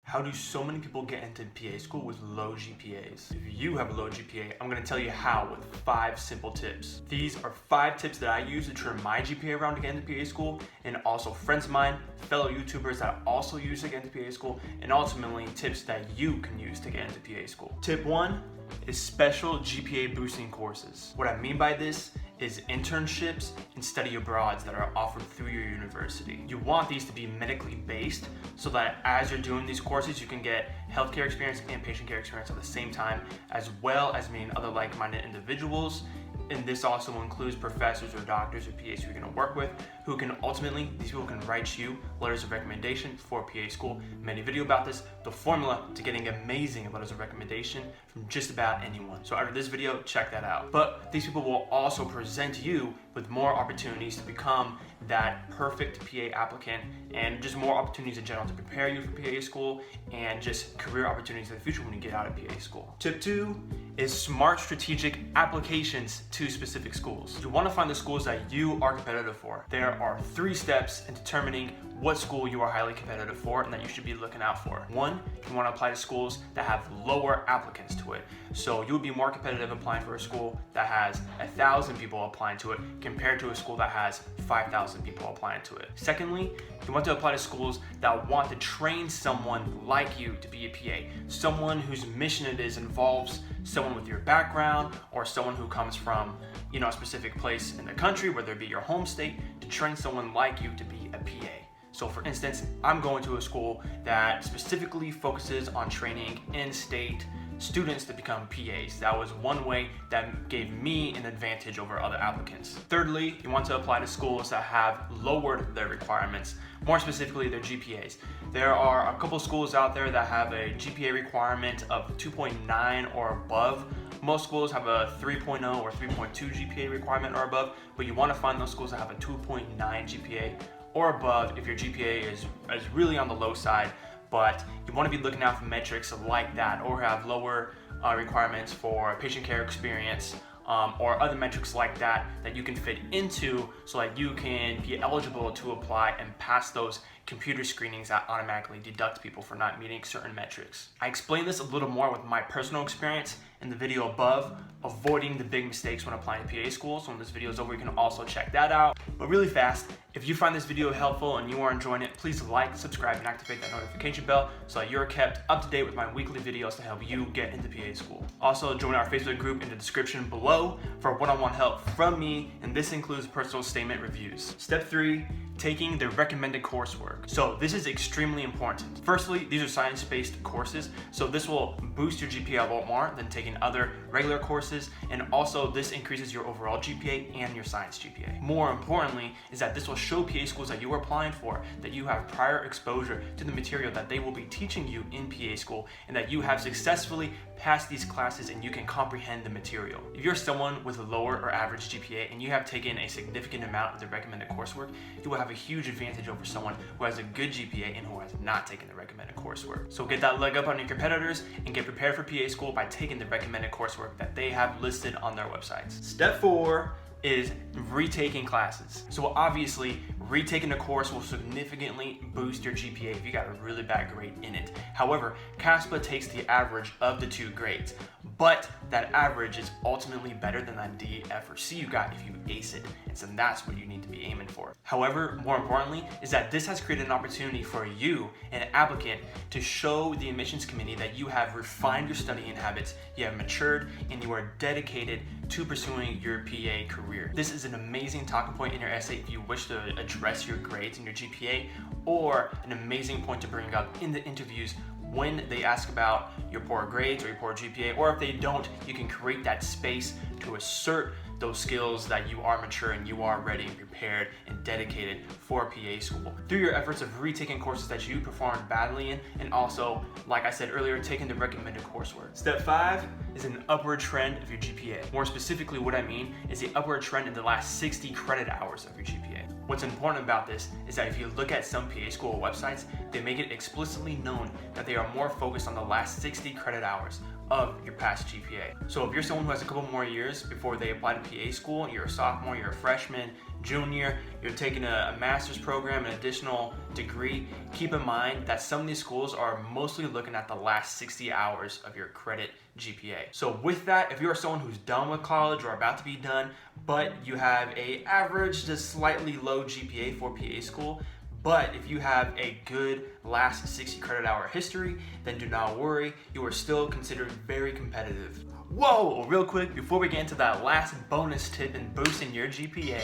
How do so many people get into PA school with low GPAs? If you have a low GPA, I'm gonna tell you how with 5 simple tips. These are 5 tips that I use to turn my GPA around to get into PA school, and also friends of mine, fellow YouTubers that also use to get into PA school, and ultimately tips that you can use to get into PA school. Tip 1 is special GPA boosting courses. What I mean by this is internships and study abroads that are offered through your university. You want these to be medically based so that as you're doing these courses, you can get healthcare experience and patient care experience at the same time, as well as meeting other like-minded individuals. And this also includes professors or doctors or PAs who you're gonna work with, who can ultimately, these people can write you letters of recommendation for PA school. Made a video about this, the formula to getting amazing letters of recommendation from just about anyone. So after this video, check that out. But these people will also present you with more opportunities to become that perfect PA applicant, and just more opportunities in general to prepare you for PA school and just career opportunities in the future when you get out of PA school. Tip 2 is smart strategic applications to specific schools. You want to find the schools that you are competitive for. There are 3 steps in determining what school you are highly competitive for and that you should be looking out for. 1, you want to apply to schools that have lower applicants to it. So you would be more competitive applying for a school that has 1,000 people applying to it compared to a school that has 5,000 people applying to it. Secondly, you want to apply to schools that want to train someone like you to be a PA, someone whose mission it is involves someone with your background or someone who comes from, a specific place in the country, whether it be your home state, to train someone like you to be a PA. So for instance, I'm going to a school that specifically focuses on training in-state students to become PAs. That was one way that gave me an advantage over other applicants. Thirdly, you want to apply to schools that have lowered their requirements, more specifically their GPAs. There are a couple schools out there that have a GPA requirement of 2.9 or above. Most schools have a 3.0 or 3.2 GPA requirement or above, but you want to find those schools that have a 2.9 GPA or above if your GPA is really on the low side. But you want to be looking out for metrics like that, or have lower requirements for patient care experience, or other metrics like that you can fit into, so that you can be eligible to apply and pass those computer screenings that automatically deduct people for not meeting certain metrics. I explain this a little more with my personal experience in the video above, avoiding the big mistakes when applying to PA school. So when this video is over, you can also check that out. But really fast, if you find this video helpful and you are enjoying it, please like, subscribe, and activate that notification bell so that you're kept up to date with my weekly videos to help you get into PA school. Also, join our Facebook group in the description below for one-on-one help from me, and this includes personal statement reviews. Step 3, taking the recommended coursework. So this is extremely important. Firstly, these are science-based courses, so this will boost your GPA a lot more than taking other regular courses, and also this increases your overall GPA and your science GPA. More importantly is that this will show PA schools that you are applying for that you have prior exposure to the material that they will be teaching you in PA school, and that you have successfully passed these classes and you can comprehend the material. If you're someone with a lower or average GPA and you have taken a significant amount of the recommended coursework, you will have a huge advantage over someone who has a good GPA and who has not taken the recommended coursework. So get that leg up on your competitors and get prepared for PA school by taking the recommended coursework that they have listed on their websites. Step 4 is retaking classes. So obviously, retaking a course will significantly boost your GPA if you got a really bad grade in it. However, CASPA takes the average of the 2 grades, but that average is ultimately better than that D, F, or C you got if you ace it, and so that's what you need to be aiming for. However, more importantly, is that this has created an opportunity for you, an applicant, to show the admissions committee that you have refined your studying habits, you have matured, and you are dedicated to pursuing your PA career. This is an amazing talking point in your essay if you wish to address your grades and your GPA, or an amazing point to bring up in the interviews when they ask about your poor grades or your poor GPA, or if they don't, you can create that space to assert those skills that you are mature and you are ready and prepared and dedicated for PA school through your efforts of retaking courses that you performed badly in, and also, like I said earlier, taking the recommended coursework. Step 5 is an upward trend of your GPA. More specifically, what I mean is the upward trend in the last 60 credit hours of your GPA. What's important about this is that if you look at some PA school websites, they make it explicitly known that they are more focused on the last 60 credit hours of your past GPA. So if you're someone who has a couple more years before they apply to PA school, you're a sophomore, you're a freshman, junior, you're taking a master's program, an additional degree, keep in mind that some of these schools are mostly looking at the last 60 hours of your credit GPA. So with that, if you're someone who's done with college or about to be done, but you have a average to slightly low GPA for PA school, but if you have a good last 60 credit hour history, then do not worry, you are still considered very competitive. Whoa, real quick, before we get into that last bonus tip in boosting your GPA,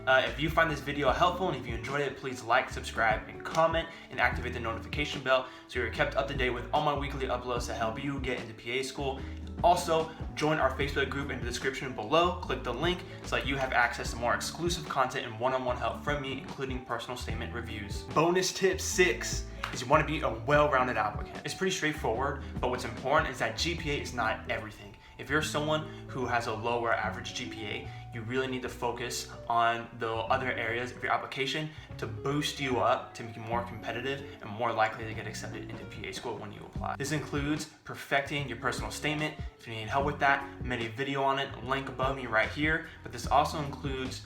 if you find this video helpful and if you enjoyed it, please like, subscribe, and comment, and activate the notification bell so you're kept up to date with all my weekly uploads to help you get into PA school. Also, join our Facebook group in the description below. Click the link so that you have access to more exclusive content and one-on-one help from me, including personal statement reviews. Bonus tip 6 is you want to be a well-rounded applicant. It's pretty straightforward, but what's important is that GPA is not everything. If you're someone who has a lower average GPA, you really need to focus on the other areas of your application to boost you up, to make you more competitive and more likely to get accepted into PA school when you apply. This includes perfecting your personal statement. If you need help with that, I made a video on it, link above me right here. But this also includes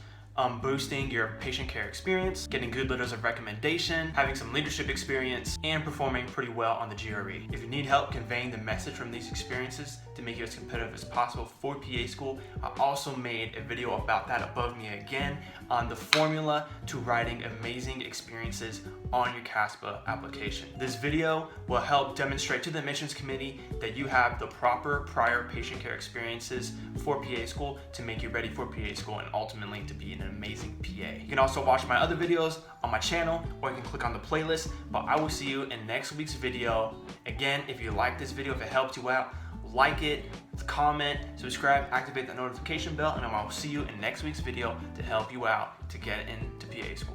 boosting your patient care experience, getting good letters of recommendation, having some leadership experience, and performing pretty well on the GRE. If you need help conveying the message from these experiences to make you as competitive as possible for PA school, I also made a video about that above me again on the formula to writing amazing experiences on your CASPA application. This video will help demonstrate to the admissions committee that you have the proper prior patient care experiences for PA school to make you ready for PA school and ultimately to be an amazing PA. You can also watch my other videos on my channel, or you can click on the playlist, but I will see you in next week's video. Again, if you like this video, if it helped you out, like it, comment, subscribe, activate the notification bell, and I will see you in next week's video to help you out to get into PA school.